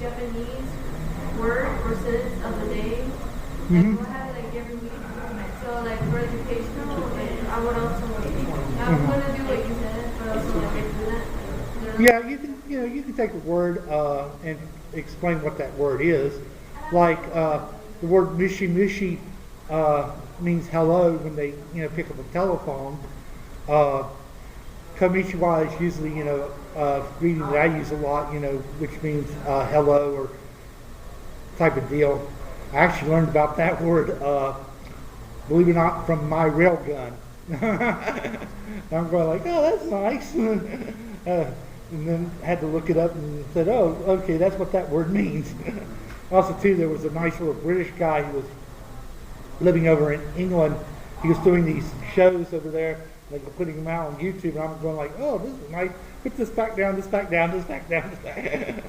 Japanese word or sentence of the day, and we'll have it like every week. So like for educational, like I would also I'm gonna do what you said, but also like do that. Yeah, you can take a word and explain what that word is. Like the word mushi mushi means hello when they pick up a telephone. Konnichiwa is usually greeting that I use a lot, which means hello or type of deal. I actually learned about that word, believe it or not, from my railgun. I'm going like, oh, that's nice. And then had to look it up and said, oh, okay, that's what that word means. Also, too, there was a nice little British guy who was living over in England. He was doing these shows over there, like putting them out on YouTube, and I'm going like, oh, this is nice. Put this back down, this back down, this back down, this back.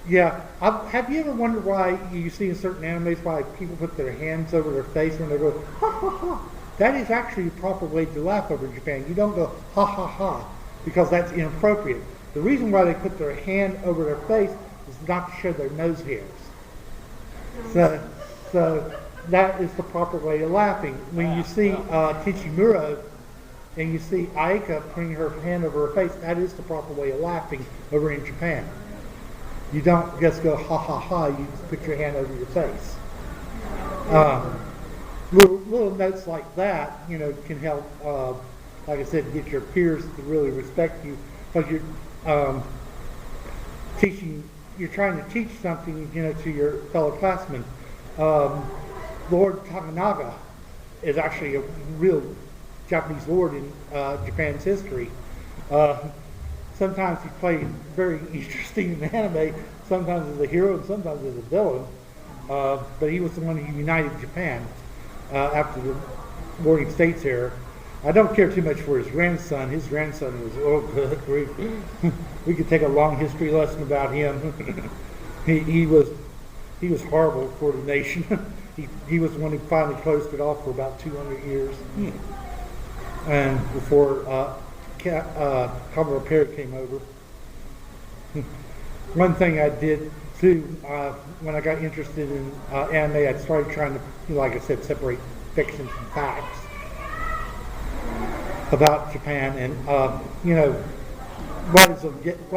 Yeah. Have you ever wondered why you see in certain animes why people put their hands over their face when they go, ha, ha, ha? That is actually a proper way to laugh over in Japan. You don't go, ha, ha, ha, because that's inappropriate. The reason why they put their hand over their face is not to show their nose hairs. So that is the proper way of laughing. When you see Tichimuro and you see Aika putting her hand over her face, that is the proper way of laughing over in Japan. You don't just go ha ha ha, you just put your hand over your face. Little notes like that, can help, like I said, get your peers to really respect you, because you're trying to teach something, to your fellow classmen. Lord Takanaga is actually a real Japanese lord in Japan's history. Sometimes he played very interesting in anime, sometimes as a hero and sometimes as a villain. But he was the one who united Japan after the Warring States era. I don't care too much for his grandson. His grandson was, oh good grief. We could take a long history lesson about him. He was horrible for the nation. He was the one who finally closed it off for about 200 years. And before Commodore Perry came over. One thing I did too, when I got interested in anime, I started trying to, like I said, separate fiction from facts about Japan. And what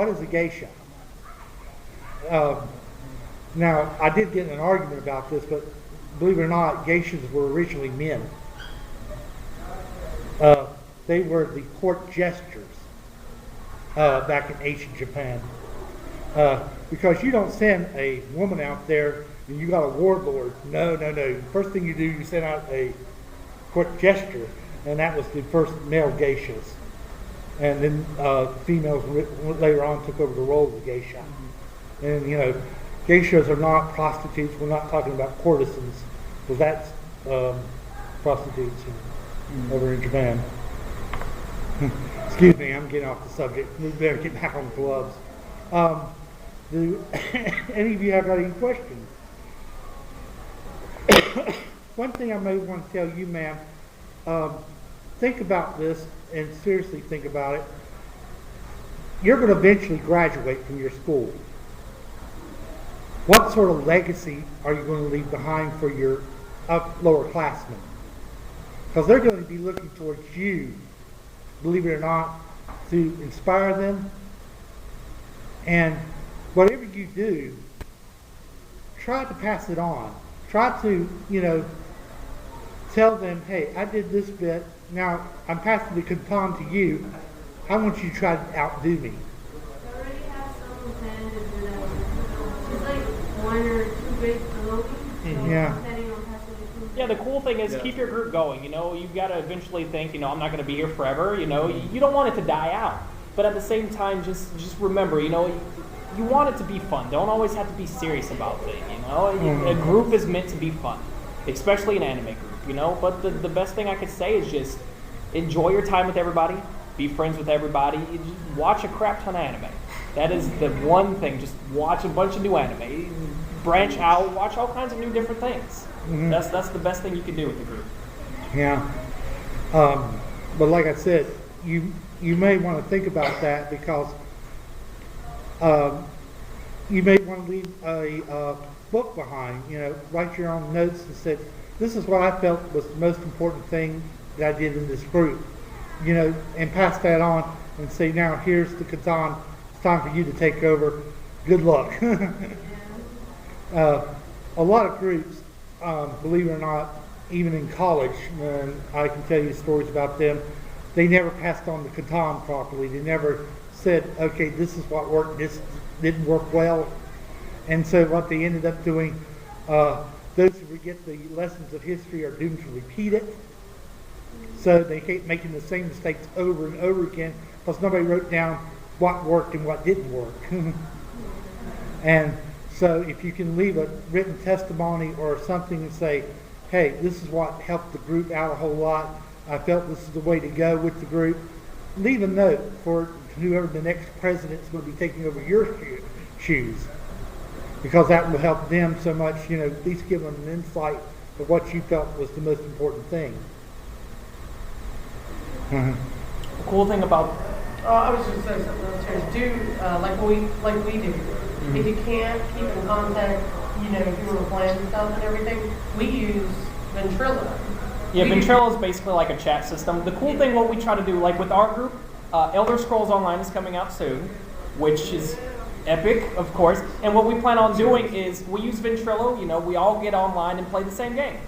is a geisha? Now, I did get in an argument about this, but believe it or not, geishas were originally men. They were the court jesters back in ancient Japan. Because you don't send a woman out there and you got a warlord. No. First thing you do, you send out a court jester, and that was the first male geishas. And then females later on took over the role of the geisha. And geishas are not prostitutes. We're not talking about courtesans, because that's prostitutes over in Japan. Excuse me, I'm getting off the subject. We better get back on the gloves. Do any of you have any questions? One thing I may want to tell you, ma'am, think about this and seriously think about it. You're going to eventually graduate from your school. What sort of legacy are you going to leave behind for your lower classmen? Because they're going to be looking towards you, believe it or not, to inspire them. And whatever you do, try to pass it on. Try to, tell them, hey, I did this bit. Now I'm passing the baton to you. I want you to try to outdo me. I already have some planned to do that. Just like one or two grades below me. So Yeah. I'm planning on passing it to Yeah, the cool thing is keep your group going. You've got to eventually think, I'm not going to be here forever. You don't want it to die out. But at the same time, just remember, you want it to be fun. Don't always have to be serious about things, A group is meant to be fun, especially an anime group, But the best thing I could say is just enjoy your time with everybody, be friends with everybody, just watch a crap ton of anime. That is the one thing. Just watch a bunch of new anime, branch out, watch all kinds of new different things. Mm-hmm. That's the best thing you can do with the group. Yeah. But like I said, you may want to think about that, because you may want to leave a book behind, write your own notes and say, this is what I felt was the most important thing that I did in this group, and pass that on and say, now here's the baton, it's time for you to take over, good luck. A lot of groups, believe it or not, even in college, and I can tell you stories about them, they never passed on the baton properly. They never said, okay, this is what worked, this didn't work well. And so what they ended up doing, those who forget the lessons of history are doomed to repeat it. So they keep making the same mistakes over and over again because nobody wrote down what worked and what didn't work. And so if you can leave a written testimony or something and say, hey, this is what helped the group out a whole lot, I felt this is the way to go with the group, leave a note for whoever the next president is going to be taking over your shoes, because that will help them so much, at least give them an insight of what you felt was the most important thing. The cool thing about I was just saying something else here. Do like we do. If you can't keep in contact, if you want to plan stuff and everything, we use Ventrilo. Yeah, Ventrilo is basically like a chat system. The cool thing, what we try to do, like with our group, Elder Scrolls Online is coming out soon, which is epic, of course. And what we plan on doing is we use Ventrilo. We all get online and play the same game.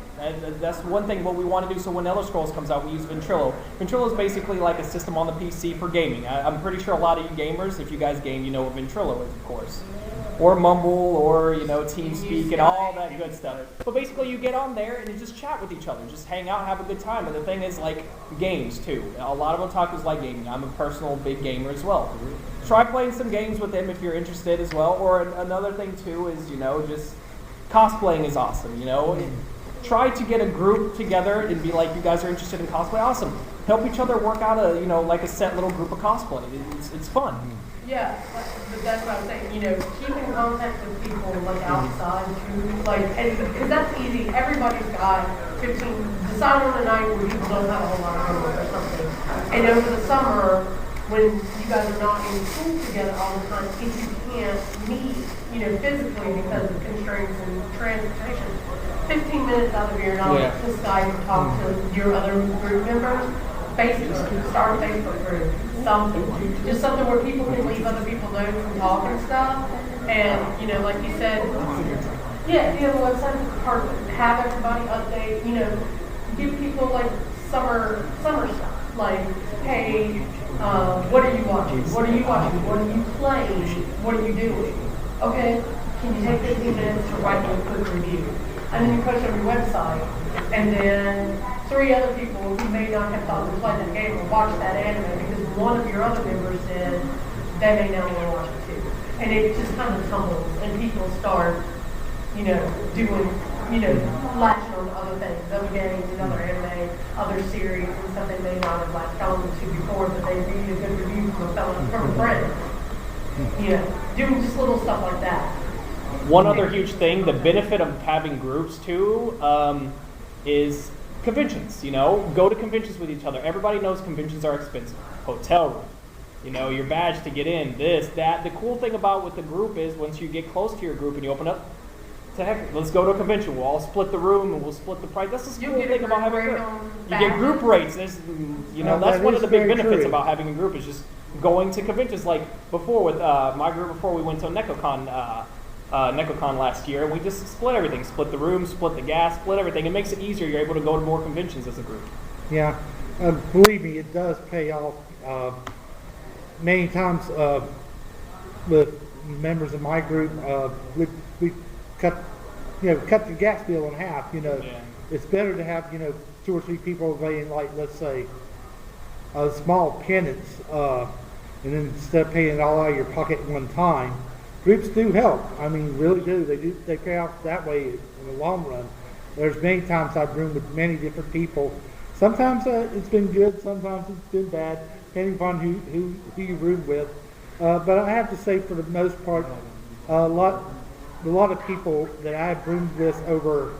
That's one thing what we want to do. So when Elder Scrolls comes out, we use Ventrilo. Ventrilo is basically like a system on the PC for gaming. I'm pretty sure a lot of you gamers, if you guys game, you know what Ventrilo is, of course. Or Mumble, or TeamSpeak, and all that good stuff. But basically, you get on there and you just chat with each other, just hang out, have a good time. And the thing is, like games too. A lot of otakus like gaming. I'm a personal big gamer as well. Try playing some games with them if you're interested as well. Or another thing too is just cosplaying is awesome. Try to get a group together and be like, you guys are interested in cosplay? Awesome. Help each other work out like a set little group of cosplay. It's fun. Yeah, but that's what I'm saying. Keep in contact with people outside too, because that's easy. Everybody's got 15. Decide on a night where people don't have a whole lot of homework or something, and over the summer when you guys are not in school together all the time, if you can't meet, physically because of constraints and transportation, 15 minutes out of your night to Skype and talk to your other group members. Facebook, start a Facebook group, just something where people can leave other people know from talk and stuff. And like you said, if you have a website, have everybody update. Give people summer stuff, like, hey, what are you watching? What are you watching? What are you playing? What are you doing? Okay, can you take 15 minutes to write me a quick review? And then you post on your website, and then 3 other people who may not have thought to play that game will watch that anime because one of your other members said they may now want to watch it too. And it just kind of tumbles, and people start, doing, latching on to other things, other games, and other anime, other series, and stuff they may not have latched on to before, but they read a good review from a friend. Doing just little stuff like that. One other huge thing, the benefit of having groups too, is conventions. Go to conventions with each other. Everybody knows conventions are expensive. Hotel room, your badge to get in, this, that. The cool thing about with the group is once you get close to your group and you open up, to heck, let's go to a convention. We'll all split the room and we'll split the price. That's the cool thing about having a group. You get group rates. That's one of the big benefits about having a group is just going to conventions. Like before with my group, before we went to NecoCon last year, and we just split everything. Split the room, split the gas, split everything. It makes it easier. You're able to go to more conventions as a group. Yeah, believe me, it does pay off. Many times with members of my group, we cut the gas bill in half. It's better to have 2 or 3 people paying, like, let's say, a small pittance, and then instead of paying it all out of your pocket at one time. Groups do help. I mean, really do. They pay off that way in the long run. There's many times I've roomed with many different people. Sometimes it's been good. Sometimes it's been bad, depending upon who you room with. But I have to say, for the most part, a lot of people that I've roomed with over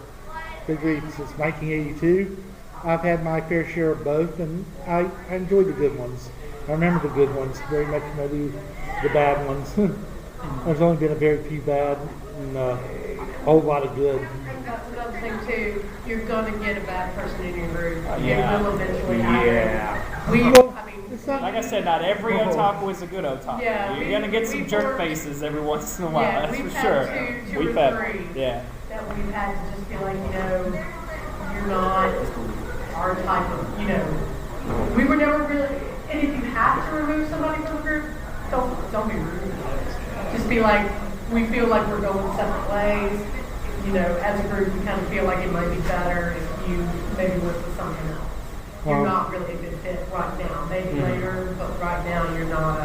since 1982, I've had my fair share of both, and I enjoy the good ones. I remember the good ones very much, maybe the bad ones. There's only been a very few bad and a whole lot of good. That's another thing too. You're gonna get a bad person in your group. Yeah. It will eventually happen. Yeah. I mean, It's not, Like I said, not every otaku is a good otaku. Yeah, You're gonna get some we've jerk worked- faces every once in a while. Yeah, That's for we've sure. had two We've or had, three. yeah. that we've had to just be like, you're not our type of, we were never really, and if you have to remove somebody from the group, don't be rude. Just be like, we feel like we're going separate ways. As a group, we kind of feel like it might be better if you maybe work with someone else. You're not really a good fit right now. Maybe later, but right now you're not.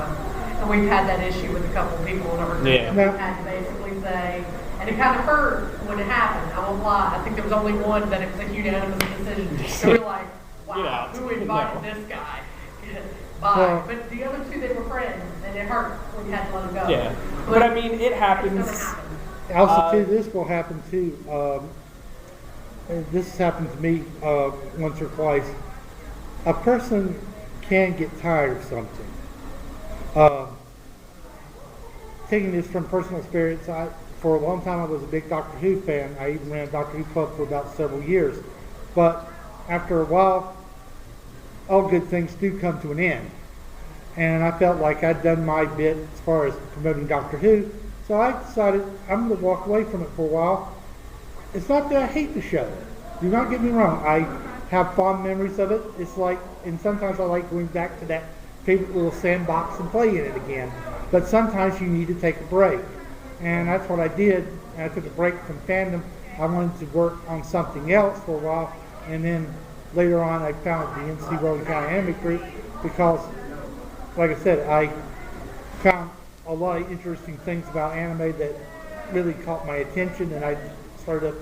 And we've had that issue with a couple of people in our group. Yeah. We've had to basically say, and it kind of hurt when it happened. I won't lie. I think there was only one that it was a unanimous decision. They were like, Get wow, out. who invited No. this guy? Bye. Well- But the other two, they were friends, and it hurt when you had to let them go. Yeah. But I mean, it It's happens. gonna happen. also, too, this will happen too. This has happened to me once or twice. A person can get tired of something. Taking this from personal experience, for a long time I was a big Doctor Who fan. I even ran a Doctor Who club for about several years. But after a while, all good things do come to an end. And I felt like I'd done my bit as far as promoting Doctor Who, so I decided I'm going to walk away from it for a while. It's not that I hate the show. Do not get me wrong. I have fond memories of it. It's like, and sometimes I like going back to that favorite little sandbox and playing it again. But sometimes you need to take a break. And that's what I did. And I took a break from fandom. I wanted to work on something else for a while. And then later on I found the NC Rowan County Anime Group because, like I said, I found a lot of interesting things about anime that really caught my attention, and I started up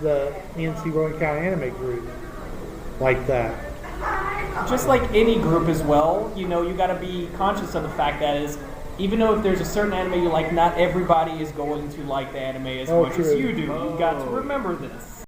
the NC Rowan County Anime Group like that. Just like any group as well, you got to be conscious of the fact that is, even though if there's a certain anime you like, not everybody is going to like the anime as much as true. you do. You've got to remember this.